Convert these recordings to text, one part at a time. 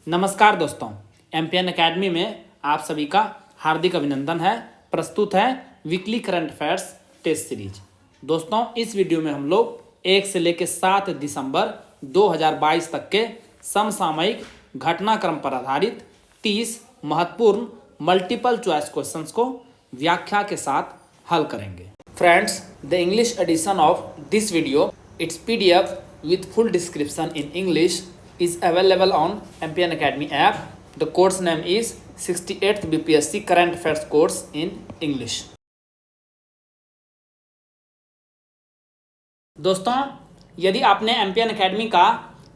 नमस्कार दोस्तों, MPN academy में आप सभी का हार्दिक अभिनंदन है। प्रस्तुत है weekly current affairs test series. दोस्तों, इस वीडियो में हम लोग 1 से लेकर 7 दिसंबर 2022 तक के समसामयिक घटनाक्रम पर आधारित 30 महत्वपूर्ण मल्टीपल चॉइस क्वेश्चंस को व्याख्या के साथ हल करेंगे। Friends, the English edition of this video, it's PDF with full description in English is available on MPN Academy app. The course name is 68th BPSC Current Affairs course in English. दोस्तों, यदि आपने MPN Academy का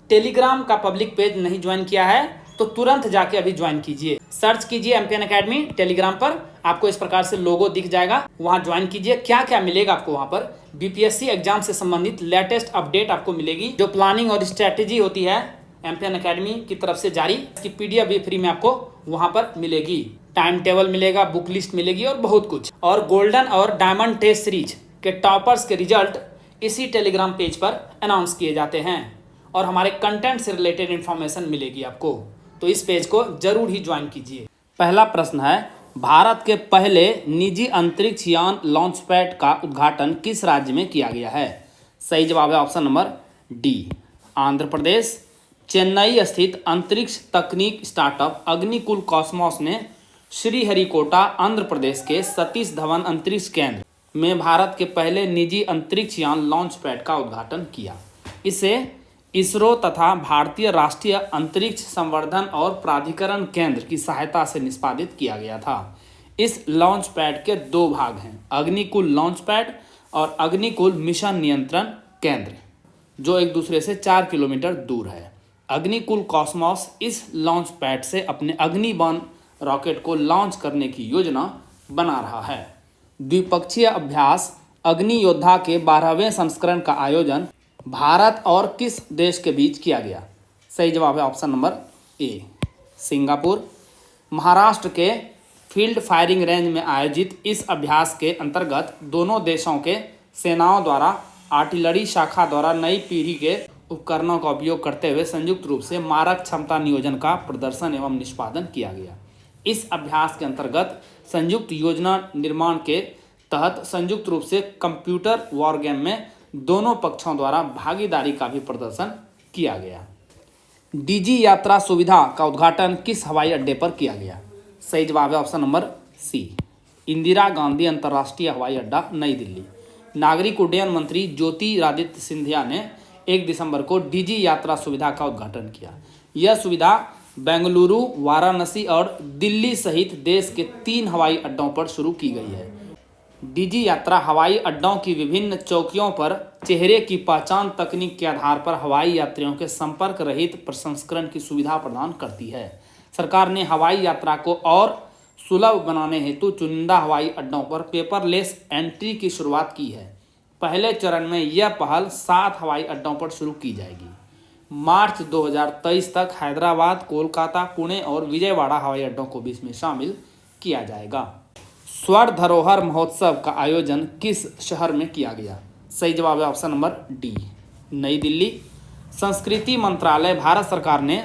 Telegram का public page नहीं join किया है तो तुरंत जाके अभी ज्वाइन कीजिए। सर्च कीजिए MPN Academy टेलीग्राम पर, आपको इस प्रकार से लोगो दिख जाएगा। वहां ज्वाइन कीजिए। क्या क्या मिलेगा आपको वहां पर? बीपीएससी एग्जाम से संबंधित लेटेस्ट अपडेट आपको मिलेगी। जो प्लानिंग और स्ट्रेटेजी होती है MPN Academy की तरफ से जारी, इसकी पीडीएफ भी फ्री में आपको वहां पर मिलेगी। टाइम टेबल मिलेगा, बुक लिस्ट मिलेगी और बहुत कुछ। और गोल्डन और डायमंड टेस्ट सीरीज के टॉपर्स के रिजल्ट इसी टेलीग्राम पेज पर अनाउंस किए जाते हैं और हमारे कंटेंट से रिलेटेड इंफॉर्मेशन मिलेगी आपको। तो इस पेज को जरूर ही ज्वाइन कीजिए। पहला प्रश्न है, भारत के पहले निजी अंतरिक्ष यान लॉन्च पैड का उद्घाटन किस राज्य में किया गया है? सही जवाब है option number D, Andhra Pradesh. Chennai स्थित अंतरिक्ष तकनीक स्टार्टअप अग्निकुल कॉस्मोस ने श्रीहरिकोटा आंध्र प्रदेश के सतीश धवन अंतरिक्ष केंद्र में भारत के पहले निजी अंतरिक्ष यान लॉन्च पैड का उद्घाटन किया। इसे इसरो तथा भारतीय राष्ट्रीय अंतरिक्ष संवर्धन और प्राधिकरण केंद्र की सहायता से निष्पादित किया गया था। इस लॉन्च पैड के 2 भाग हैं, अग्निकुल लॉन्च पैड और अग्निकुल मिशन नियंत्रण केंद्र, जो एक दूसरे से 4 किलोमीटर दूर है। अग्निकुल कॉस्मोस इस लॉन्च पैड से अपने अग्निबाण रॉकेट को लॉन्च करने की योजना बना रहा है। द्विपक्षीय अभ्यास अग्नि योद्धा के 12वें संस्करण का आयोजन भारत और किस देश के बीच किया गया? सही जवाब है option number A, Singapore. Maharashtra के फील्ड फायरिंग रेंज में आयोजित इस अभ्यास के अंतर्गत दोनों देशों के सेनाओं द्वारा आर्टिलरी शाखा द्वारा नई पीढ़ी के उपकरणों का उपयोग करते हुए संयुक्त रूप से मारक क्षमता नियोजन का प्रदर्शन एवं निष्पादन किया गया। इस अभ्यास के अंतर्गत संयुक्त योजना निर्माण के तहत संयुक्त रूप से कंप्यूटर वॉर गेम में दोनों पक्षों द्वारा भागीदारी का भी प्रदर्शन किया गया। डीजी यात्रा सुविधा का उद्घाटन किस हवाई अड्डे पर किया गया? सही जवाब है option number C, Indira Gandhi अंतर्राष्ट्रीय हवाई अड्डा, नई दिल्ली। नागरिक उड्डयन मंत्री ज्योतिरादित्य सिंधिया ने 1 दिसंबर को डीजी यात्रा सुविधा का उद्घाटन किया। यह सुविधा बेंगलुरु, वाराणसी और दिल्ली सहित देश के 3 हवाई अड्डों पर शुरू की गई है। डीजी यात्रा हवाई अड्डों की विभिन्न चौकियों पर चेहरे की पहचान तकनीक के आधार पर हवाई यात्रियों के संपर्क रहित प्रसंस्करण की सुविधा प्रदान करती है। सरकार ने हवाई यात्रा को और सुलभ बनाने हेतु चुनिंदा हवाई अड्डों पर पेपरलेस एंट्री की शुरुआत की है। पहले चरण में यह पहल 7 हवाई अड्डों पर शुरू की जाएगी। मार्च 2023 तक हैदराबाद, कोलकाता, पुणे और विजयवाड़ा हवाई अड्डों को भी इसमें शामिल किया जाएगा। स्वर्ण धरोहर महोत्सव का आयोजन किस शहर में किया गया? सही जवाब है ऑप्शन नंबर डी, नई दिल्ली। संस्कृति मंत्रालय भारत सरकार ने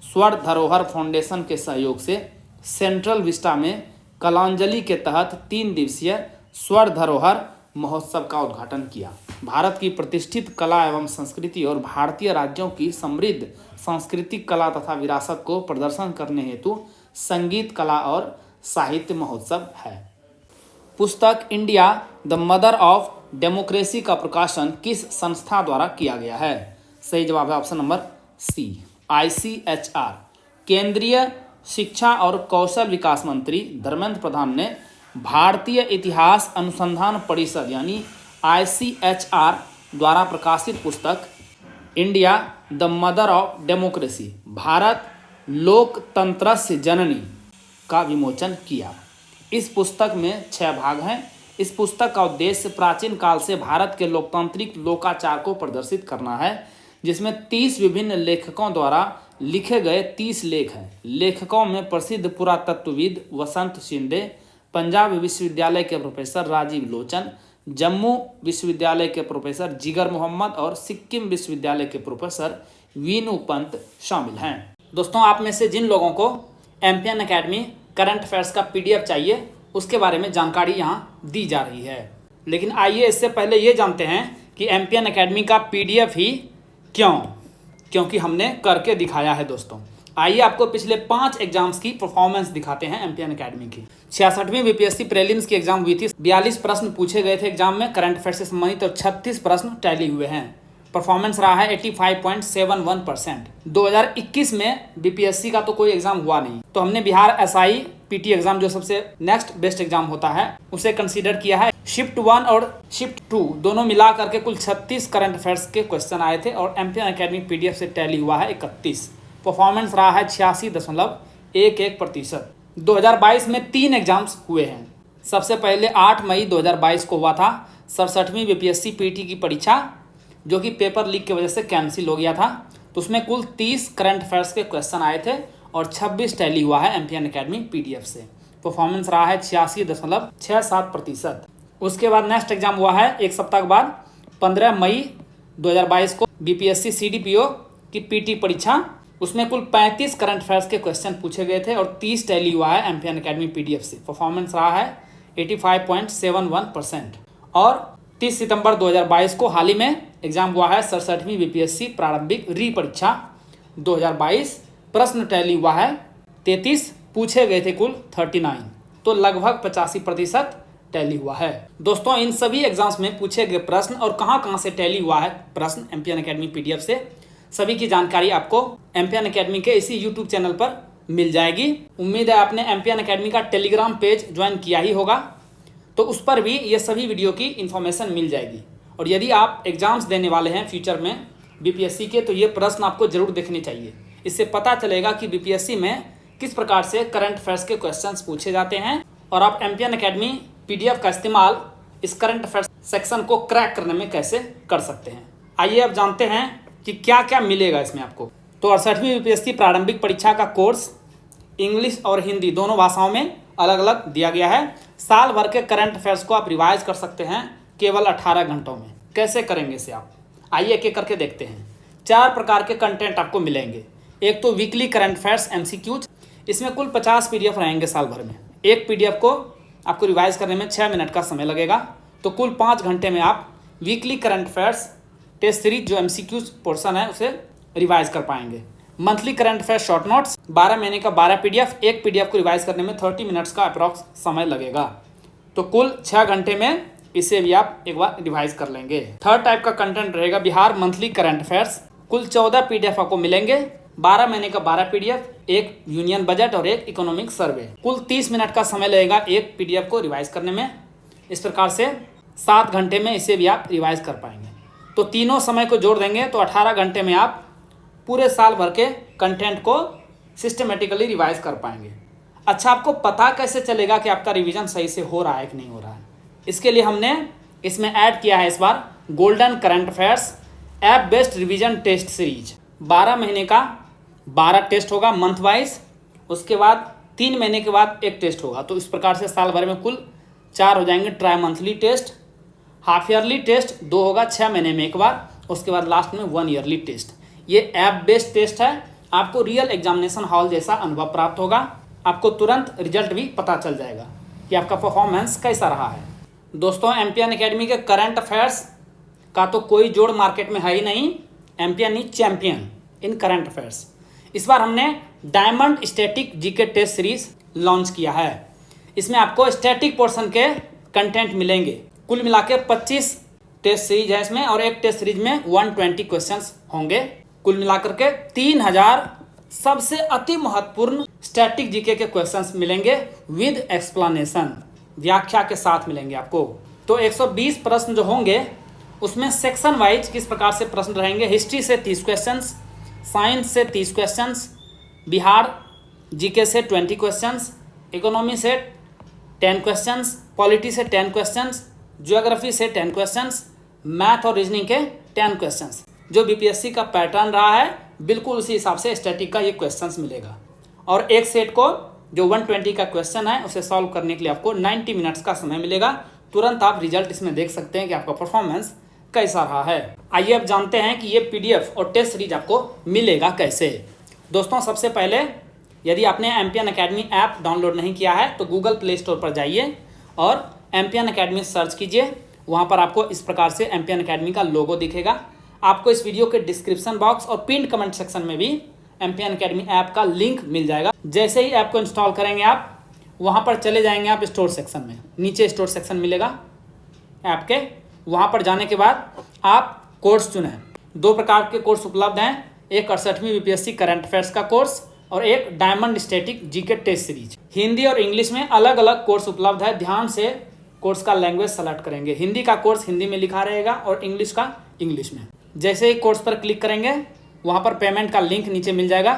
स्वर्ण धरोहर फाउंडेशन के सहयोग से सेंट्रल विस्टा में कलांजलि के तहत 3 दिवसीय स्वर्ण धरोहर महोत्सव का उद्घाटन किया। भारत की प्रतिष्ठित कला एवं संस्कृति और भारतीय राज्यों की समृद्ध सांस्कृतिक कला तथा विरासत को प्रदर्शन करने हेतु संगीत, कला और साहित्य महोत्सव है। पुस्तक India the mother of democracy का प्रकाशन किस संस्था द्वारा किया गया है? सही जवाब है ऑप्शन नंबर सी, ICHR। केंद्रीय शिक्षा और कौशल विकास मंत्री धर्मेंद्र प्रधान ने भारतीय इतिहास अनुसंधान परिषद यानी ICHR द्वारा प्रकाशित पुस्तक India the mother of democracy, Bharat लोकतंत्रस्य जननी का विमोचन किया। इस पुस्तक में 6 भाग हैं। इस पुस्तक का उद्देश्य प्राचीन काल से भारत के लोकतांत्रिक लोकाचार को प्रदर्शित करना है, जिसमें 30 विभिन्न लेखकों द्वारा लिखे गए 30 लेख हैं। लेखकों में प्रसिद्ध पुरातत्वविद वसंत शिंदे, पंजाब विश्वविद्यालय के प्रोफेसर राजीव लोचन, जम्मू विश्वविद्यालय के प्रोफेसर जिगर मोहम्मद और सिक्किम विश्वविद्यालय के प्रोफेसर वीनू पंत शामिल हैं। दोस्तों आप में से जिन लोगों को एमपीएन एकेडमी करंट अफेयर्स का पीडीएफ चाहिए उसके बारे में जानकारी यहाँ दी जा रही है। लेकिन आइए इससे पहले ये जानते हैं कि एमपीएन एकेडमी का पीडीएफ ही क्योंकि हमने करके दिखाया है। दोस्तों आइए आपको पिछले 5 एग्जाम्स की परफॉर्मेंस दिखाते हैं एमपीएन एकेडमी की। 66वीं बीपीएससी प्रीलिम्स की एग्जाम हुई थी। 42 प्रश्न पूछे गए थे एग्जाम में करंट अफेयर से संबंधित और 36 प्रश्न टैली हुए हैं। परफॉर्मेंस रहा है 85.71%। 2021 में बीपीएससी का तो कोई एग्जाम हुआ नहीं, तो हमने बिहार एसआई पीटी एग्जाम जो सबसे नेक्स्ट बेस्ट एग्जाम होता है उसे कंसीडर किया है। शिफ्ट 1 और शिफ्ट 2 दोनों मिला करके कुल 36 करंट अफेयर्स के क्वेश्चन आए थे और एमपीएन एकेडमी पीडीएफ से टैली हुआ है 31। परफॉर्मेंस रहा है 86.11%। 2022 में 3 एग्जाम्स हुए हैं। सबसे पहले 8 मई 2022 को हुआ था 67वीं बीपीएससी पीटी की परीक्षा, जो कि पेपर लीक की वजह से कैंसिल हो गया था। तो उसमें कुल 30 करंट अफेयर्स के क्वेश्चन आए थे और 26 टैली हुआ है एमपीएन एकेडमी पीडीएफ से। परफॉर्मेंस रहा है 86.67%। उसके बाद नेक्स्ट एग्जाम हुआ है एक सप्ताह के बाद 15 मई 2022 को बीपीएससी सीडीपीओ की पीटी परीक्षा। उसमें कुल 35 करंट अफेयर्स के क्वेश्चन पूछे गए थे और 30 टैली हुआ है एमपीएन एकेडमी पीडीएफ से। परफॉर्मेंस रहा है 85.71%। और 30 सितंबर 2022 को हाल ही में एग्जाम हुआ है 67वीं बीपीएससी प्रारंभिक री परीक्षा 2022। प्रश्न टैली हुआ है 33, पूछे गए थे कुल 39, तो लगभग 85% टैली हुआ है। दोस्तों इन सभी एग्जाम्स में पूछे गए प्रश्न और कहां से टैली हुआ है प्रश्न एमपीएन एकेडमी पीडीएफ से, सभी की जानकारी आपको एमपीएन एकेडमी के इसी यूट्यूब चैनल पर मिल जाएगी। उम्मीद है आपने एमपीएन एकेडमी का टेलीग्राम पेज ज्वाइन किया ही होगा, तो उस पर भी ये सभी वीडियो की इन्फॉर्मेशन मिल जाएगी। और यदि आप एग्जाम्स देने वाले हैं फ्यूचर में बीपीएससी के, तो ये प्रश्न आपको जरूर देखने चाहिए। इससे पता चलेगा कि बीपीएससी में किस प्रकार से करंट अफेयर्स के क्वेश्चंस पूछे जाते हैं और आप एमपीएन एकेडमी पीडीएफ का इस्तेमाल इस करंट अफेयर्स सेक्शन को क्रैक करने में कैसे कर सकते हैं। आइए अब जानते हैं कि क्या क्या मिलेगा इसमें आपको। तो 68वीं बीपीएससी प्रारंभिक परीक्षा का कोर्स इंग्लिश और हिंदी दोनों भाषाओं में अलग अलग दिया गया है। साल भर के करंट अफेयर्स को आप रिवाइज कर सकते हैं केवल 18 घंटों में। कैसे करेंगे इसे आप, आइए एक एक करके देखते हैं। 4 प्रकार के कंटेंट आपको मिलेंगे। एक तो वीकली करंट अफेयर्स एमसीक्यूज, इसमें कुल 50 पीडीएफ रहेंगे साल भर में। एक पीडीएफ को आपको रिवाइज करने में 6 मिनट का समय लगेगा, तो कुल 5 घंटे में आप weekly current affairs test series जो एमसीक्यूज पोर्शन है उसे रिवाइज कर पाएंगे। Monthly current affair short notes 12 महीने का 12 पीडीएफ, एक पीडीएफ को रिवाइज करने में 30 मिनट्स का अप्रॉक्स समय लगेगा, तो कुल 6 घंटे में इसे भी आप एक बार रिवाइज कर लेंगे। थर्ड टाइप का कंटेंट रहेगा बिहार मंथली करंट अफेयर्स। कुल 14 पीडीएफ आपको मिलेंगे, 12 महीने का 12 पीडीएफ, एक यूनियन बजट और एक इकोनॉमिक सर्वे। कुल 30 मिनट का समय लगेगा एक पीडीएफ को रिवाइज करने में। इस प्रकार से 7 घंटे में इसे भी आप रिवाइज कर पाएंगे। तो तीनों समय को जोड़ देंगे तो 18 घंटे में आप पूरे साल भर के कंटेंट को सिस्टमेटिकली रिवाइज कर पाएंगे। अच्छा, आपको पता कैसे चलेगा कि आपका रिवीजन सही से हो रहा है कि नहीं हो रहा है? इसके लिए हमने इसमें ऐड किया है इस बार golden current affairs app based revision test series. 12 महीने का 12 टेस्ट होगा मंथ वाइज, उसके बाद 3 महीने के बाद एक टेस्ट होगा। तो इस प्रकार से साल भर में कुल 4 हो जाएंगे tri monthly test. Half yearly test 2 होगा 6 महीने में एक बार, उसके बाद लास्ट में 1 ईयरली टेस्ट। ये ऐप बेस्ड टेस्ट है, आपको रियल एग्जामिनेशन हॉल जैसा अनुभव प्राप्त होगा। आपको तुरंत रिजल्ट भी पता चल जाएगा कि आपका परफॉर्मेंस कैसा रहा है। दोस्तों एमपीएन एकेडमी के करंट अफेयर्स का तो कोई जोड़ मार्केट में है ही नहीं। MPN is champion in current affairs. इस बार हमने diamond static GK test series launch किया है। इसमें आपको स्टैटिक पोर्शन के कंटेंट मिलेंगे। कुल मिला के 25 टेस्ट सीरीज है इसमें, और एक टेस्ट सीरीज में 120 क्वेश्चंस होंगे। कुल मिलाकर के 3000 सबसे अति महत्वपूर्ण स्टैटिक जीके के क्वेश्चंस मिलेंगे विद एक्सप्लेनेशन, व्याख्या के साथ मिलेंगे आपको। तो 120 प्रश्न जो होंगे उसमें सेक्शन वाइज किस प्रकार से प्रश्न रहेंगे। हिस्ट्री से 30 क्वेश्चंस, साइंस से 30 क्वेश्चंस, बिहार जीके से 20 क्वेश्चंस, इकोनॉमी से 10 क्वेश्चंस, पॉलिटी से 10 क्वेश्चंस, ज्योग्राफी से 10 क्वेश्चंस, मैथ और रीजनिंग के 10 क्वेश्चंस। जो बीपीएससी का पैटर्न रहा है बिल्कुल उसी हिसाब से स्टैटिक का ये क्वेश्चंस मिलेगा। और एक सेट को जो 120 का क्वेश्चन है उसे सॉल्व करने के लिए आपको 90 मिनट्स का समय मिलेगा। तुरंत आप रिजल्ट इसमें देख सकते हैं कि आपका परफॉर्मेंस कैसा रहा है। आइए अब जानते हैं कि ये पीडीएफ और टेस्ट सीरीज आपको मिलेगा कैसे। दोस्तों सबसे पहले यदि आपने एमपीएन अकेडमी ऐप डाउनलोड नहीं किया है तो गूगल प्ले स्टोर पर जाइए और एमपीएन अकेडमी सर्च कीजिए। वहाँ पर आपको इस प्रकार से एमपीएन अकेडमी का लोगो दिखेगा। आपको इस वीडियो के डिस्क्रिप्शन बॉक्स और पिन कमेंट सेक्शन में भी एमपीएन अकेडमी ऐप का लिंक मिल जाएगा। जैसे ही ऐप को इंस्टॉल करेंगे आप वहाँ पर चले जाएंगे आप स्टोर सेक्शन में, नीचे स्टोर सेक्शन मिलेगा ऐप के। वहाँ पर जाने के बाद आप कोर्स चुनें। 2 प्रकार के कोर्स उपलब्ध हैं, एक 68वीं बीपीएससी करंट अफेयर्स का कोर्स और एक diamond static GK test series. Hindi और इंग्लिश में अलग अलग कोर्स उपलब्ध है। ध्यान से कोर्स का लैंग्वेज सेलेक्ट करेंगे। हिंदी का कोर्स हिंदी में लिखा रहेगा और इंग्लिश का इंग्लिश में। जैसे ही कोर्स पर क्लिक करेंगे वहाँ पर पेमेंट का लिंक नीचे मिल जाएगा।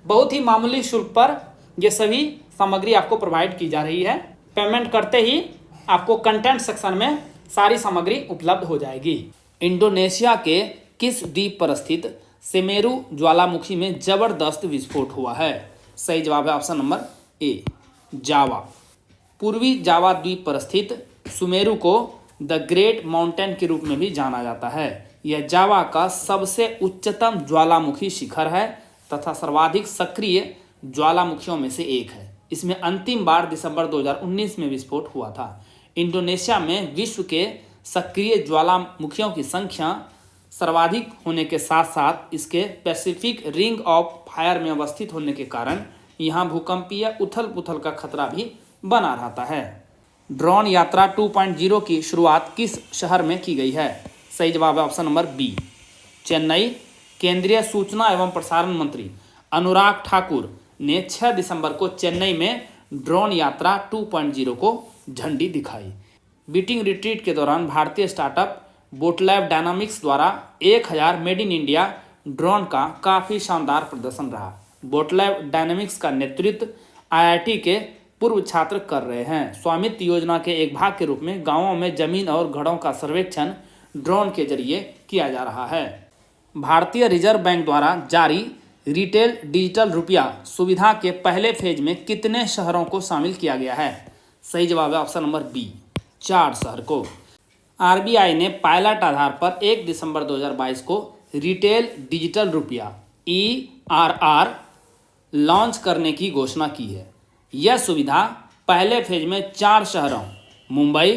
बहुत ही मामूली शुल्क पर ये सभी सामग्री आपको प्रोवाइड की जा रही है। पेमेंट करते ही आपको कंटेंट सेक्शन में सारी सामग्री उपलब्ध हो जाएगी। इंडोनेशिया के किस द्वीप पर स्थित सेमेरू ज्वालामुखी में जबरदस्त विस्फोट हुआ है? सही जवाब है ऑप्शन नंबर ए, जावा। पूर्वी जावा द्वीप पर स्थित सुमेरु को द ग्रेट माउंटेन के रूप में भी जाना जाता है। यह जावा का सबसे उच्चतम ज्वालामुखी शिखर है तथा सर्वाधिक सक्रिय ज्वालामुखियों में से एक है। इसमें अंतिम बार दिसंबर 2019 में विस्फोट हुआ था। इंडोनेशिया में विश्व के सक्रिय ज्वालामुखियों की संख्या सर्वाधिक होने के साथ साथ इसके पैसिफिक रिंग ऑफ फायर में अवस्थित होने के कारण यहाँ भूकंपीय उथल पुथल का खतरा भी बना रहता है। ड्रोन यात्रा 2.0 की शुरुआत किस शहर में की गई है? सही जवाब है ऑप्शन नंबर बी, चेन्नई। केंद्रीय सूचना एवं प्रसारण मंत्री अनुराग ठाकुर ने 6 दिसंबर को चेन्नई में ड्रोन यात्रा 2.0 को झंडी दिखाई। बीटिंग रिट्रीट के दौरान भारतीय स्टार्टअप बोटलैब डायनामिक्स द्वारा 1000 मेड इन इंडिया ड्रोन का काफ़ी शानदार प्रदर्शन रहा। बोटलैब डायनामिक्स का नेतृत्व आईआईटी के पूर्व छात्र कर रहे हैं। स्वामित्व योजना के एक भाग के रूप में गांवों में जमीन और घरों का सर्वेक्षण ड्रोन के जरिए किया जा रहा है। भारतीय रिजर्व बैंक द्वारा जारी रिटेल डिजिटल रुपया सुविधा के पहले फेज में कितने शहरों को शामिल किया गया है? सही जवाब है ऑप्शन नंबर बी, 4 शहर को। आरबीआई ने पायलट आधार पर 1 दिसंबर 2022 को रिटेल डिजिटल रुपया ERR लॉन्च करने की घोषणा की है। यह सुविधा पहले फेज में 4 शहरों मुंबई,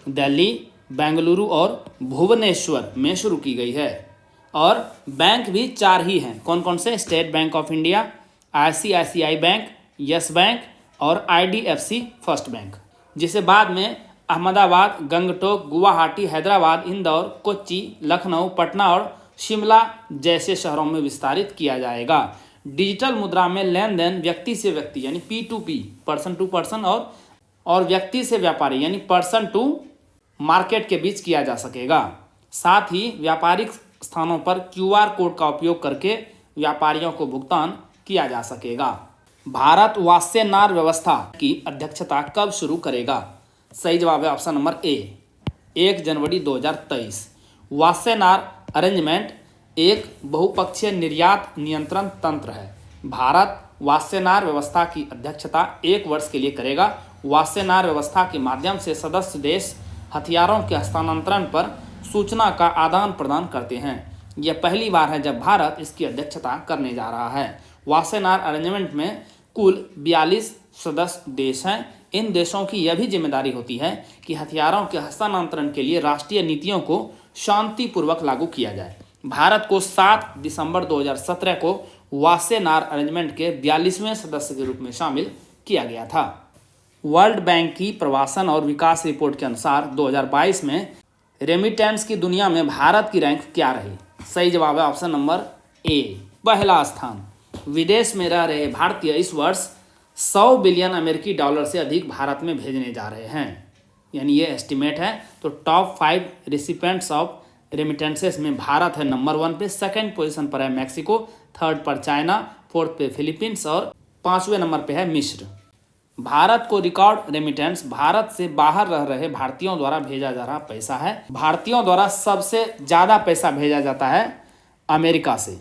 दिल्ली, बेंगलुरु और भुवनेश्वर में शुरू की गई है और बैंक भी 4 ही हैं। कौन कौन से? State bank of India, ICICI bank, yes bank और IDFC फर्स्ट बैंक, जिसे बाद में अहमदाबाद, गंगटोक, गुवाहाटी, हैदराबाद, इंदौर, कोच्चि, लखनऊ, पटना और शिमला जैसे शहरों में विस्तारित किया जाएगा। डिजिटल मुद्रा में लेन देन व्यक्ति से व्यक्ति यानी P2P, पर्सन टू पर्सन और व्यक्ति से व्यापारी यानी पर्सन टू मार्केट के बीच किया जा सकेगा। साथ ही व्यापारिक स्थानों पर QR कोड का उपयोग करके व्यापारियों को भुगतान किया जा सकेगा। भारत वास्य नार व्यवस्था की अध्यक्षता कब शुरू करेगा? सही जवाब है ऑप्शन नंबर ए, 1 जनवरी 2023। वास्य नार अरेंजमेंट एक बहुपक्षीय निर्यात नियंत्रण तंत्र है। भारत वास्यनार व्यवस्था की अध्यक्षता 1 वर्ष के लिए करेगा। वास्यनार व्यवस्था के माध्यम से सदस्य देश हथियारों के हस्तांतरण पर सूचना का आदान प्रदान करते हैं। यह पहली बार है जब भारत इसकी अध्यक्षता करने जा रहा है। वास्यनार अरेंजमेंट में कुल 42 सदस्य देश हैं। इन देशों की यह भी जिम्मेदारी होती है कि हथियारों के हस्तांतरण के लिए राष्ट्रीय नीतियों को शांतिपूर्वक लागू किया जाए। भारत को 7 दिसंबर 2017 को वास्यनार अरेंजमेंट के 42वें सदस्य के रूप में शामिल किया गया था। वर्ल्ड बैंक की प्रवासन और विकास रिपोर्ट के अनुसार 2022 में रेमिटेंस की दुनिया में भारत की रैंक क्या रही? सही जवाब है ऑप्शन नंबर ए, पहला स्थान। विदेश में रह रहे भारतीय इस वर्ष 100 बिलियन अमेरिकी डॉलर से अधिक भारत में भेजने जा रहे हैं, यानी ये एस्टिमेट है। तो टॉप 5 रिसिपेंट्स ऑफ रेमिटेंसेस में भारत है नंबर 1 पे, सेकंड पोजीशन पर है मैक्सिको, थर्ड पर चाइना, फोर्थ पे फिलीपींस और 5वें नंबर पे है मिस्र। भारत को रिकॉर्ड रेमिटेंस भारत से बाहर रह रहे भारतीयों द्वारा भेजा जा रहा पैसा है। भारतीयों द्वारा सबसे ज़्यादा पैसा भेजा जाता है अमेरिका से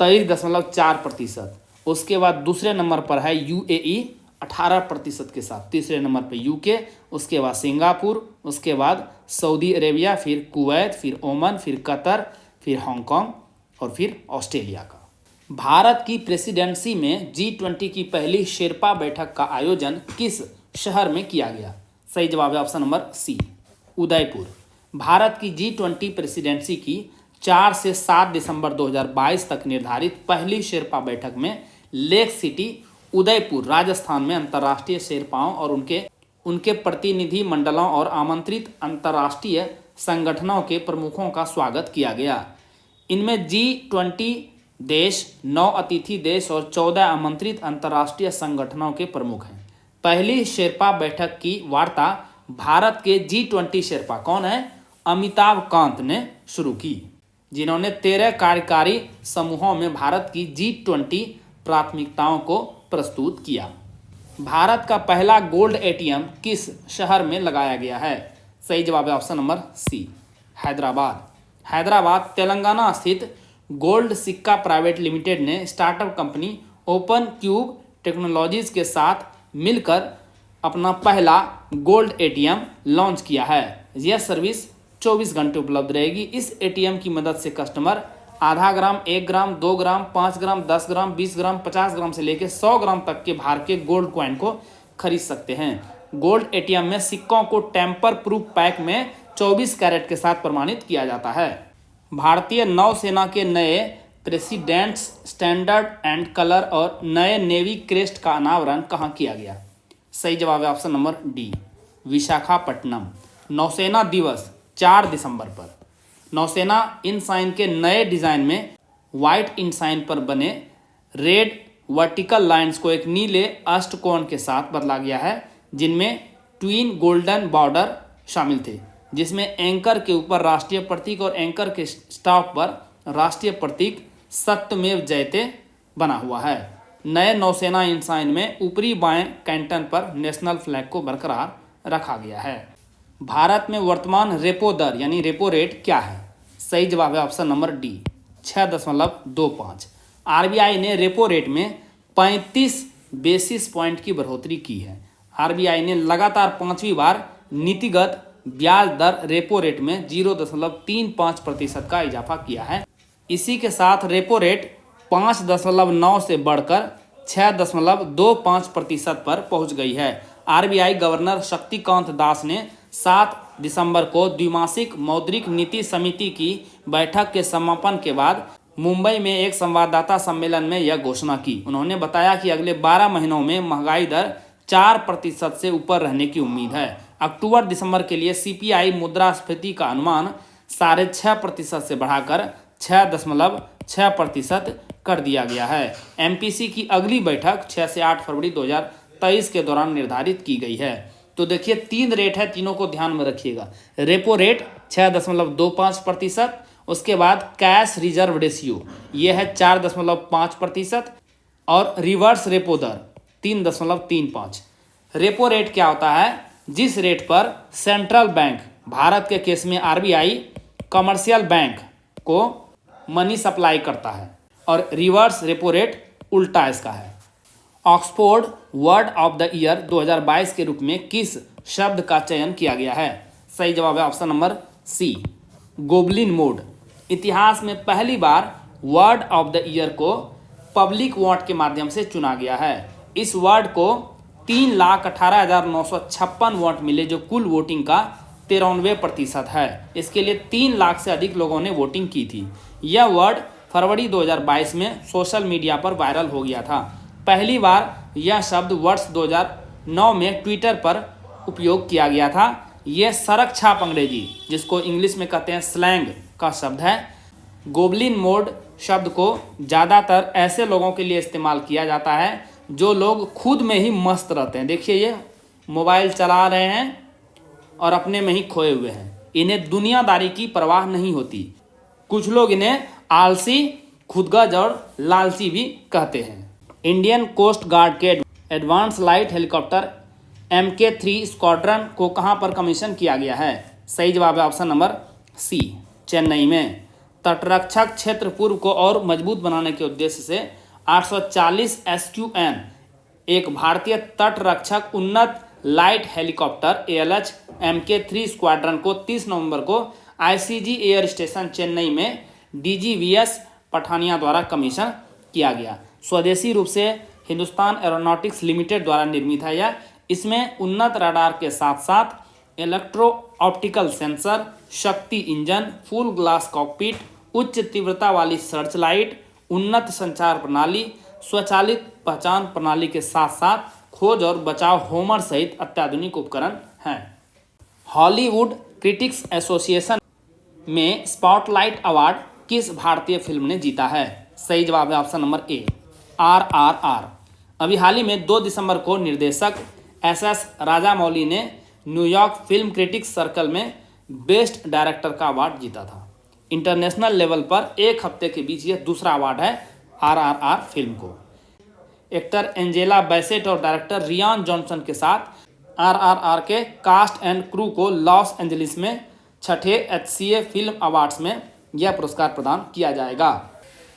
23.4%। उसके बाद दूसरे नंबर पर है UAE 18% के साथ, तीसरे नंबर पे UK, उसके बाद सिंगापुर, उसके बाद सऊदी अरेबिया, फिर कुवैत, फिर ओमान, फिर कतर, फिर हांगकांग और फिर ऑस्ट्रेलिया का। भारत की प्रेसिडेंसी में G20 की पहली शेरपा बैठक का आयोजन किस शहर में किया गया? सही जवाब है option number C, Udaipur. Bharat की G20 प्रेसिडेंसी की 4 से 7 दिसंबर 2022 तक निर्धारित पहली शेरपा बैठक में लेक सिटी उदयपुर राजस्थान में अंतर्राष्ट्रीय शेरपाओं और उनके प्रतिनिधि मंडलों और आमंत्रित अंतर्राष्ट्रीय संगठनों के प्रमुखों का स्वागत किया गया। इनमें G20 देश, 9 अतिथि देश और 14 आमंत्रित अंतर्राष्ट्रीय संगठनों के प्रमुख हैं। पहली शेरपा बैठक की वार्ता भारत के G20 शेरपा कौन है? अमिताभ कांत ने शुरू की, जिन्होंने 13 कार्यकारी समूहों में भारत की G20 प्राथमिकताओं को प्रस्तुत किया। भारत का पहला गोल्ड एटीएम किस शहर में लगाया गया है? सही जवाब है option number C, Hyderabad. Hyderabad Telangana स्थित गोल्ड सिक्का प्राइवेट लिमिटेड ने startup company open cube technologies के साथ मिलकर अपना पहला गोल्ड एटीएम लॉन्च किया है। यह सर्विस 24 घंटे उपलब्ध रहेगी। इस एटीएम की मदद से कस्टमर आधा ग्राम, 1 ग्राम, 2 ग्राम, 5 ग्राम, 10 ग्राम, 20 ग्राम, 50 ग्राम से लेकर 100 ग्राम तक के भार के गोल्ड कॉइन को खरीद सकते हैं। गोल्ड एटीएम में सिक्कों को टेम्पर प्रूफ पैक में 24 कैरेट के साथ प्रमाणित किया जाता है। भारतीय नौसेना के नए प्रेसिडेंट्स स्टैंडर्ड एंड कलर और नए नेवी क्रेस्ट का अनावरण कहाँ किया गया? सही जवाब है ऑप्शन नंबर डी, विशाखापट्टनम। नौसेना दिवस 4 दिसंबर पर नौसेना इनसाइन के नए डिजाइन में व्हाइट इनसाइन पर बने रेड वर्टिकल लाइंस को एक नीले अष्टकोण के साथ बदला गया है, जिनमें ट्विन गोल्डन बॉर्डर शामिल थे, जिसमें एंकर के ऊपर राष्ट्रीय प्रतीक और एंकर के स्टॉप पर राष्ट्रीय प्रतीक सत्यमेव जयते बना हुआ है। नए नौसेना इनसाइन में ऊपरी बाएं कैंटन पर नेशनल फ्लैग को बरकरार रखा गया है। भारत में वर्तमान रेपो दर यानी रेपो रेट क्या है? सही जवाब है ऑप्शन नंबर डी, 6.25। आरबीआई ने रेपो रेट में 35 बेसिस पॉइंट की बढ़ोतरी की है। आरबीआई ने लगातार 5वीं बार नीतिगत ब्याज दर रेपो रेट में 0.35% का इजाफा किया है। इसी के साथ रेपो रेट 5.9 से बढ़कर 6.25% पर पहुंच गई है। आरबीआई गवर्नर शक्तिकांत दास ने 7 दिसंबर को द्विमासिक मौद्रिक नीति समिति की बैठक के समापन के बाद मुंबई में एक संवाददाता सम्मेलन में यह घोषणा की। उन्होंने बताया कि अगले 12 महीनों में महंगाई दर 4% से ऊपर रहने की उम्मीद है। अक्टूबर दिसंबर के लिए सीपीआई मुद्रास्फीति का अनुमान 6.5% से बढ़ाकर 6.6% कर दिया गया है। एमपीसी की अगली बैठक 6 से 8 फरवरी 2023 के दौरान निर्धारित की गई है। तो देखिए 3 रेट है, तीनों को ध्यान में रखिएगा। रेपो रेट 6.25%, उसके बाद कैश रिजर्व रेशियो ये है 4.5% और रिवर्स रेपो दर 3.35। रेपो रेट क्या होता है? जिस रेट पर सेंट्रल बैंक, भारत के केस में आरबीआई, कमर्शियल बैंक को मनी सप्लाई करता है, और रिवर्स रेपो रेट उल्टा इसका है। Oxford word of the year 2022 के रूप में किस शब्द का चयन किया गया है? सही जवाब है option number C, goblin mode. इतिहास में पहली बार वर्ड ऑफ द ईयर को पब्लिक वोट के माध्यम से चुना गया है। इस वर्ड को 3,18,956 वोट मिले, जो कुल वोटिंग का 93% है। इसके लिए 3 लाख से अधिक लोगों ने वोटिंग की थी। यह वर्ड फरवरी 2022 में सोशल मीडिया पर वायरल हो गया था। पहली बार यह शब्द वर्ष 2009 में ट्विटर पर उपयोग किया गया था। यह सड़क छाप अंग्रेजी, जिसको इंग्लिश में कहते हैं स्लैंग का शब्द है। गोबलिन मोड शब्द को ज़्यादातर ऐसे लोगों के लिए इस्तेमाल किया जाता है जो लोग खुद में ही मस्त रहते हैं। देखिए, ये मोबाइल चला रहे हैं और अपने में ही खोए हुए हैं। इन्हें दुनियादारी की परवाह नहीं होती। कुछ लोग इन्हें आलसी, खुदगर्ज और लालची भी कहते हैं। इंडियन कोस्ट गार्ड के advance light helicopter MK3 squadron को कहां पर कमीशन किया गया है? सही जवाब है ऑप्शन नंबर सी, चेन्नई में। तटरक्षक क्षेत्र पूर्व को और मजबूत बनाने के उद्देश्य से 840 SQN एक भारतीय तटरक्षक उन्नत light helicopter ALH MK3 squadron को 30 नवंबर को ICG एयर स्टेशन चेन्नई में DGVS पठानिया द्वारा कमीशन किया गया। स्वदेशी रूप से हिंदुस्तान एरोनॉटिक्स लिमिटेड द्वारा निर्मित है यह। इसमें उन्नत रडार के साथ साथ इलेक्ट्रो ऑप्टिकल सेंसर, शक्ति इंजन, फुल ग्लास कॉकपिट, उच्च तीव्रता वाली सर्च लाइट, उन्नत संचार प्रणाली, स्वचालित पहचान प्रणाली के साथ साथ खोज और बचाव होमर सहित अत्याधुनिक उपकरण हैं। हॉलीवुड क्रिटिक्स एसोसिएशन में स्पॉटलाइट अवार्ड किस भारतीय फिल्म ने जीता है? सही जवाब है ऑप्शन नंबर ए, RRR। अभी हाल ही में 2 दिसंबर को निर्देशक SS राजामौली ने न्यूयॉर्क फिल्म क्रिटिक्स सर्कल में बेस्ट डायरेक्टर का अवार्ड जीता था। इंटरनेशनल लेवल पर एक हफ्ते के बीच ये दूसरा अवार्ड है RRR फिल्म को। एक्टर एंजेला बैसेट और डायरेक्टर रियान जॉनसन के साथ RRR के कास्ट एंड क्रू को लॉस एंजलिस में 6ठे HCA फिल्म अवार्ड्स में यह पुरस्कार प्रदान किया जाएगा।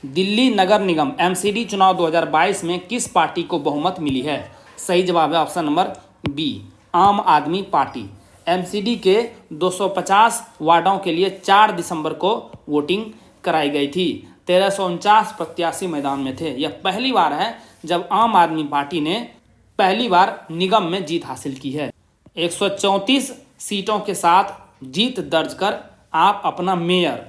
दिल्ली नगर निगम MCD चुनाव 2022 में किस पार्टी को बहुमत मिली है? सही जवाब है ऑप्शन नंबर बी, आम आदमी पार्टी। MCD के 250 वार्डों के लिए 4 दिसंबर को वोटिंग कराई गई थी। 1349 प्रत्याशी मैदान में थे। यह पहली बार है जब आम आदमी पार्टी ने पहली बार निगम में जीत हासिल की है। 134 सीटों के साथ जीत दर्ज कर आप अपना मेयर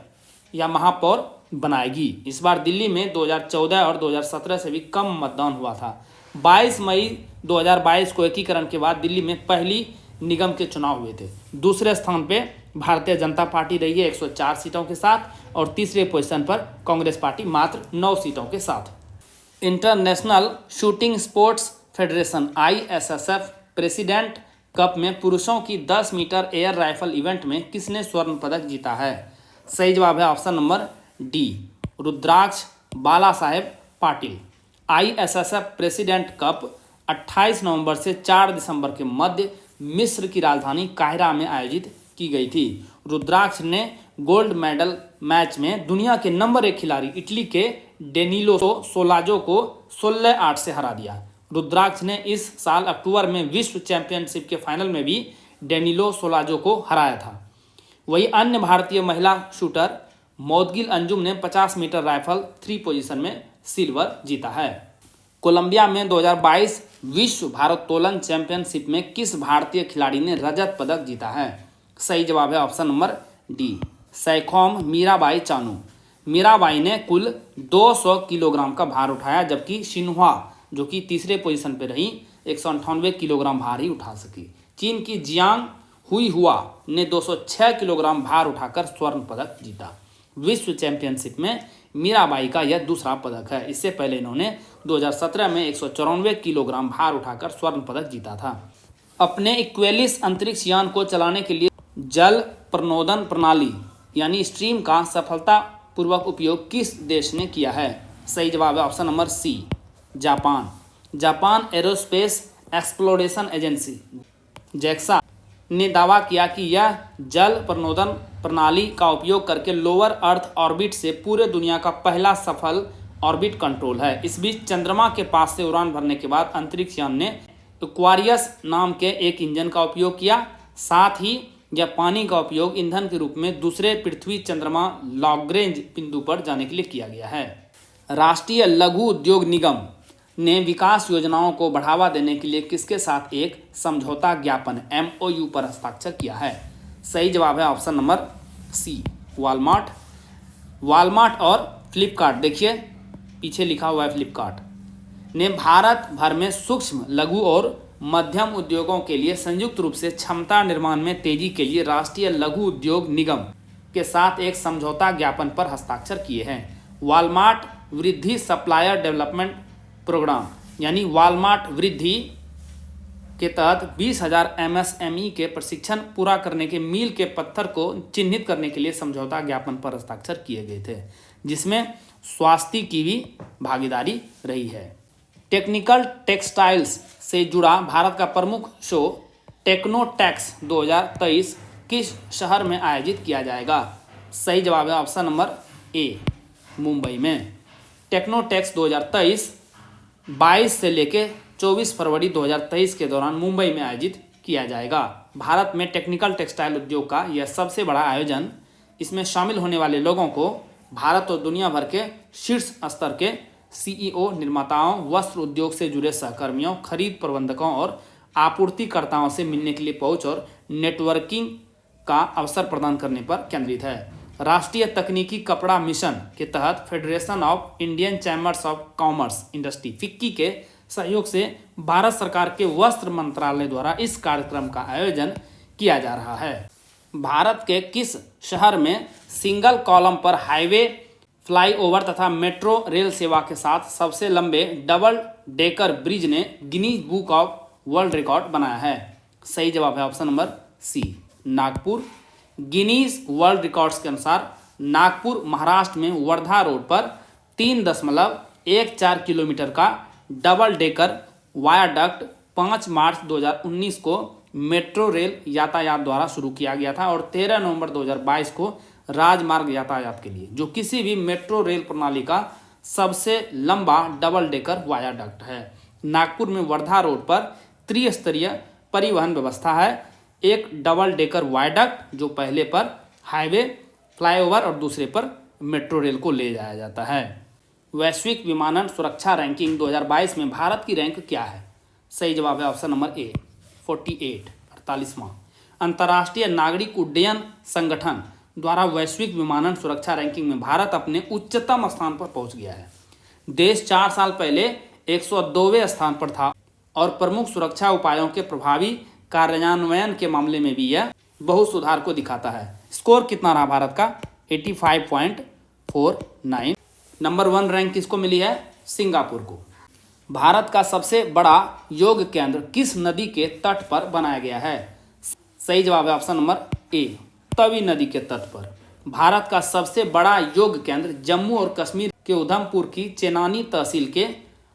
या महापौर बनाएगी। इस बार दिल्ली में 2014 और 2017 से भी कम मतदान हुआ था। 22 मई 2022 को एकीकरण के बाद दिल्ली में पहली निगम के चुनाव हुए थे। दूसरे स्थान पे भारतीय जनता पार्टी रही है 104 सीटों के साथ और तीसरे पोजीशन पर कांग्रेस पार्टी मात्र 9 सीटों के साथ। International shooting sports federation ISSF president cup में पुरुषों की 10 मीटर एयर राइफल इवेंट में किसने स्वर्ण पदक जीता है? सही जवाब है ऑप्शन नंबर डी, रुद्राक्ष बाला साहेब पाटिल। ISSF प्रेसिडेंट कप 28 नवंबर से 4 दिसंबर के मध्य मिस्र की राजधानी काहिरा में आयोजित की गई थी। रुद्राक्ष ने गोल्ड मेडल मैच में दुनिया के नंबर 1 खिलाड़ी इटली के डेनिलो सोलाजो को 16-8 से हरा दिया। रुद्राक्ष ने इस साल अक्टूबर में विश्व चैंपियनशिप के फाइनल में भी डेनिलो सोलाजो को हराया था। वही अन्य भारतीय महिला शूटर मौदगिल अंजुम ने 50 मीटर राइफल 3 पोजीशन में सिल्वर जीता है। कोलंबिया में 2022 विश्व भारोत्तोलन चैंपियनशिप में किस भारतीय खिलाड़ी ने रजत पदक जीता है? सही जवाब है option number D, Saikhom Mirabai Chanu. Mirabai ने कुल 200 किलोग्राम का भार उठाया, जबकि सिन्हुआ जो कि तीसरे पोजीशन पर रही 198 किलोग्राम भार ही उठा सकी। चीन की जियांग हुई हुआ ने 206 किलोग्राम भार उठाकर स्वर्ण पदक जीता। विश्व चैंपियनशिप में मीराबाई का यह दूसरा पदक है। इससे पहले इन्होंने 2017 में 194 किलोग्राम भार उठाकर स्वर्ण पदक जीता था। अपने इक्वेलिस अंतरिक्ष यान को चलाने के लिए जल प्रणोदन प्रणाली यानी स्ट्रीम का सफलतापूर्वक उपयोग किस देश ने किया है? सही जवाब है option number C, Japan. Japan aerospace exploration agency JAXA ने दावा किया कि यह जल प्रणोदन प्रणाली का उपयोग करके लोअर अर्थ ऑर्बिट से पूरे दुनिया का पहला सफल ऑर्बिट कंट्रोल है। इस बीच चंद्रमा के पास से उड़ान भरने के बाद अंतरिक्ष यान ने एक्वारियस नाम के एक इंजन का उपयोग किया। साथ ही यह पानी का उपयोग ईंधन के रूप में दूसरे पृथ्वी चंद्रमा लॉग्रेंज बिंदु पर जाने के लिए किया गया है। राष्ट्रीय लघु उद्योग निगम ने विकास योजनाओं को बढ़ावा देने के लिए किसके साथ एक समझौता ज्ञापन MOU पर हस्ताक्षर किया है? सही जवाब है option number C, Walmart. Walmart और फ्लिपकार्ट, देखिए पीछे लिखा हुआ है फ्लिपकार्ट ने भारत भर में सूक्ष्म लघु और मध्यम उद्योगों के लिए संयुक्त रूप से क्षमता निर्माण में तेजी के लिए राष्ट्रीय लघु उद्योग निगम के साथ एक समझौता ज्ञापन पर हस्ताक्षर किए हैं। वॉलमार्ट वृद्धि सप्लायर डेवलपमेंट प्रोग्राम यानी वॉलमार्ट वृद्धि के तहत 20,000 MSME के प्रशिक्षण पूरा करने के मील के पत्थर को चिन्हित करने के लिए समझौता ज्ञापन पर हस्ताक्षर किए गए थे, जिसमें स्वास्थ्य की भी भागीदारी रही है। टेक्निकल टेक्सटाइल्स से जुड़ा भारत का प्रमुख शो टेक्नोटैक्स 2023 किस शहर में आयोजित किया जाएगा? सही जवाब है ऑप्शन नंबर ए, मुंबई में। टेक्नोटैक्स 2023 22 से लेकर 24 फरवरी 2023 के दौरान मुंबई में आयोजित किया जाएगा। भारत में टेक्निकल टेक्सटाइल उद्योग का यह सबसे बड़ा आयोजन, इसमें शामिल होने वाले लोगों को भारत और दुनिया भर के शीर्ष स्तर के सीईओ, निर्माताओं, वस्त्र उद्योग से जुड़े सहकर्मियों, खरीद प्रबंधकों और आपूर्तिकर्ताओं से मिलने के लिए पहुंच और नेटवर्किंग का अवसर प्रदान करने पर केंद्रित है। राष्ट्रीय तकनीकी कपड़ा मिशन के तहत federation of Indian chambers of commerce industry FICCI के सहयोग से भारत सरकार के वस्त्र मंत्रालय द्वारा इस कार्यक्रम का आयोजन किया जा रहा है। भारत के किस शहर में सिंगल कॉलम पर हाईवे, फ्लाईओवर तथा मेट्रो रेल सेवा के साथ सबसे लंबे डबल डेकर ब्रिज ने Guinness book of world record बनाया है? सही जवाब है option number C, Nagpur. Guinness world records के अनुसार नागपुर महाराष्ट्र में वर्धा रोड पर 3.14 किलोमीटर का डबल डेकर वायाडक्ट 5 मार्च 2019 को मेट्रो रेल यातायात द्वारा शुरू किया गया था और 13 नवंबर 2022 को राजमार्ग यातायात के लिए, जो किसी भी मेट्रो रेल प्रणाली का सबसे लंबा डबल डेकर वायाडक्ट है। नागपुर में वर्धा रोड पर त्रिस्तरीय परिवहन व्यवस्था है। एक डबल डेकर वायडक्ट जो पहले पर हाईवे, फ्लाईओवर और दूसरे पर मेट्रो रेल को ले जाया जाता है। वैश्विक विमानन सुरक्षा रैंकिंग 2022 में भारत की रैंक क्या है? सही जवाब है ऑप्शन नंबर ए, 48वां। अंतर्राष्ट्रीय नागरिक उड्डयन संगठन द्वारा वैश्विक विमानन सुरक्षा रैंकिंग में भारत अपने उच्चतम स्थान पर पहुंच गया है। देश 4 साल पहले 102वें स्थान पर था और प्रमुख सुरक्षा उपायों के प्रभावी कार्यान्वयन के मामले में भी यह बहुत सुधार को दिखाता है। स्कोर कितना रहा भारत का? 85.49। नंबर 1 रैंक किसको मिली है? सिंगापुर को। भारत का सबसे बड़ा योग केंद्र किस नदी के तट पर बनाया गया है? सही जवाब है ऑप्शन नंबर ए, तवी नदी के तट पर। भारत का सबसे बड़ा योग केंद्र जम्मू और कश्मीर के उधमपुर की चेनानी तहसील के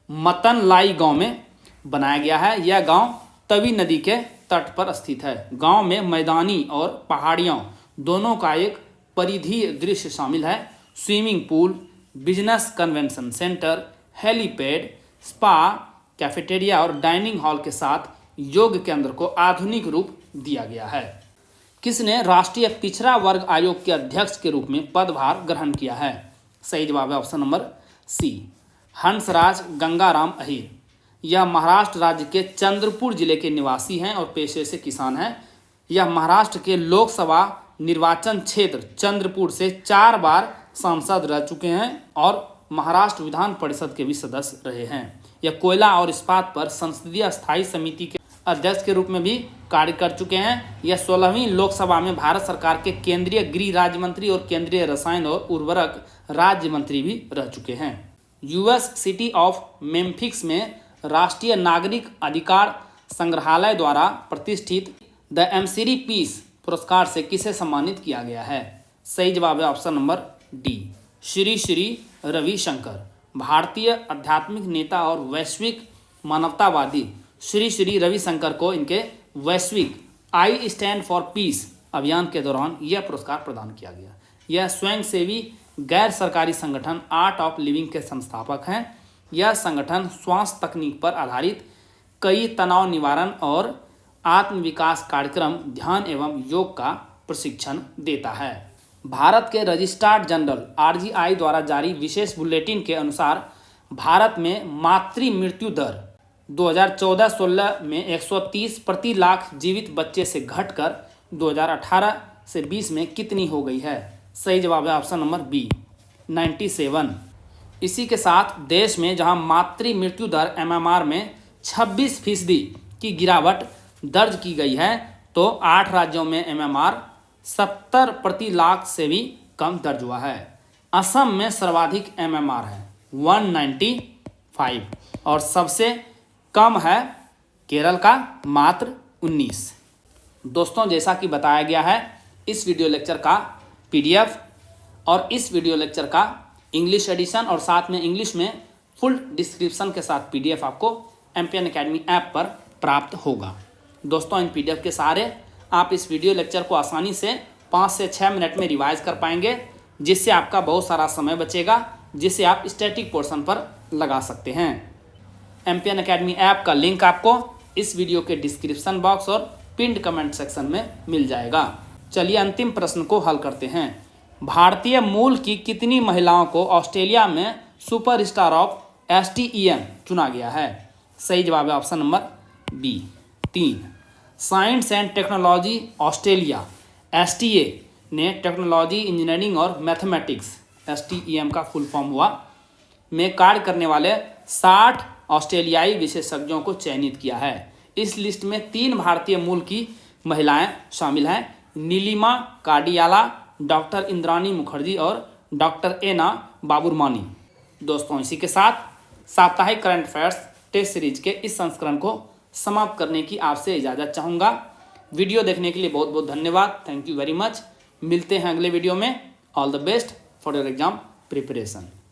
मतनलाई गांव में बनाया गया है। यह गांव तवी नदी के तट पर स्थित है। गांव में मैदानी और पहाड़ियों दोनों का एक परिधीय दृश्य शामिल है। Swimming pool, business convention centre, helipad, spa, cafeteria और डाइनिंग हॉल के साथ योग केंद्र को आधुनिक रूप दिया गया है। किसने राष्ट्रीय पिछड़ा वर्ग आयोग के अध्यक्ष के रूप में पदभार ग्रहण किया है? सही जवाब है option number C, Hansraj Gangaram Ahir. यह महाराष्ट्र राज्य के चंद्रपुर जिले के निवासी हैं और पेशे से किसान हैं। यह महाराष्ट्र के लोकसभा निर्वाचन क्षेत्र चंद्रपुर से 4 बार सांसद रह चुके हैं और महाराष्ट्र विधान परिषद के भी सदस्य रहे हैं। यह कोयला और इस्पात पर संसदीय स्थायी समिति के अध्यक्ष के रूप में भी कार्य कर चुके हैं। यह 16वीं लोकसभा में भारत सरकार के केंद्रीय गृह राज्य मंत्री और केंद्रीय रसायन और उर्वरक राज्य मंत्री भी रह चुके हैं। यूएस सिटी ऑफ मेम्फिस में राष्ट्रीय नागरिक अधिकार संग्रहालय द्वारा प्रतिष्ठित द एमसीरी पीस पुरस्कार से किसे सम्मानित किया गया है? सही जवाब है option number D, Shri Shri Ravishankar. भारतीय आध्यात्मिक नेता और वैश्विक मानवतावादी श्री श्री रविशंकर को इनके वैश्विक आई स्टैंड फॉर पीस अभियान के दौरान यह पुरस्कार प्रदान किया गया। यह स्वयंसेवी गैर सरकारी संगठन आर्ट ऑफ लिविंग के संस्थापक हैं। यह संगठन स्वास्थ्य तकनीक पर आधारित कई तनाव निवारण और आत्म विकास कार्यक्रम, ध्यान एवं योग का प्रशिक्षण देता है। भारत के रजिस्ट्रार जनरल आरजीआई द्वारा जारी विशेष बुलेटिन के अनुसार भारत में मातृ मृत्यु दर 2014-16 में 130 प्रति लाख जीवित बच्चे से घटकर 2018 से 20 में कितनी हो गई है? सही जवाब है ऑप्शन नंबर बी, 97। इसी के साथ देश में जहां मातृ मृत्यु दर एमएमआर में 26% की गिरावट दर्ज की गई है, तो 8 राज्यों में एमएमआर 70 प्रति लाख से भी कम दर्ज हुआ है। असम में सर्वाधिक एमएमआर है 195 और सबसे कम है केरल का मात्र 19। दोस्तों, जैसा कि बताया गया है, इस वीडियो लेक्चर का पीडीएफ और इस वीडियो लेक्चर का इंग्लिश एडिशन और साथ में इंग्लिश में फुल डिस्क्रिप्शन के साथ पीडीएफ आपको एमपीएन एकेडमी ऐप पर प्राप्त होगा। दोस्तों, इन पीडीएफ के सहारे आप इस वीडियो लेक्चर को आसानी से 5 से 6 मिनट में रिवाइज कर पाएंगे, जिससे आपका बहुत सारा समय बचेगा, जिसे आप स्टैटिक पोर्शन पर लगा सकते हैं। एमपीएन एकेडमी ऐप का लिंक आपको इस वीडियो के डिस्क्रिप्शन बॉक्स और पिंड कमेंट सेक्शन में मिल जाएगा। चलिए अंतिम प्रश्न को हल करते हैं। भारतीय मूल की कितनी महिलाओं को ऑस्ट्रेलिया में सुपरस्टार ऑफ STEM चुना गया है। सही जवाब है option number B. 3, science and technology Australia STA ने टेक्नोलॉजी, इंजीनियरिंग और मैथमेटिक्स STEM का फुल फॉर्म हुआ में कार्य करने वाले 60 ऑस्ट्रेलियाई विशेषज्ञों को चयनित किया है। इस लिस्ट में 3 भारतीय मूल की महिलाएं शामिल हैं, नीलिमा काडियाला, डॉक्टर इंद्रानी मुखर्जी और डॉक्टर एना बाबुरमानी। दोस्तों, इसी के साथ साप्ताहिक करंट अफेयर्स टेस्ट सीरीज के इस संस्करण को समाप्त करने की आपसे इजाज़त चाहूँगा। वीडियो देखने के लिए बहुत बहुत धन्यवाद। Thank you very much. मिलते हैं अगले वीडियो में। All the best for your exam preparation.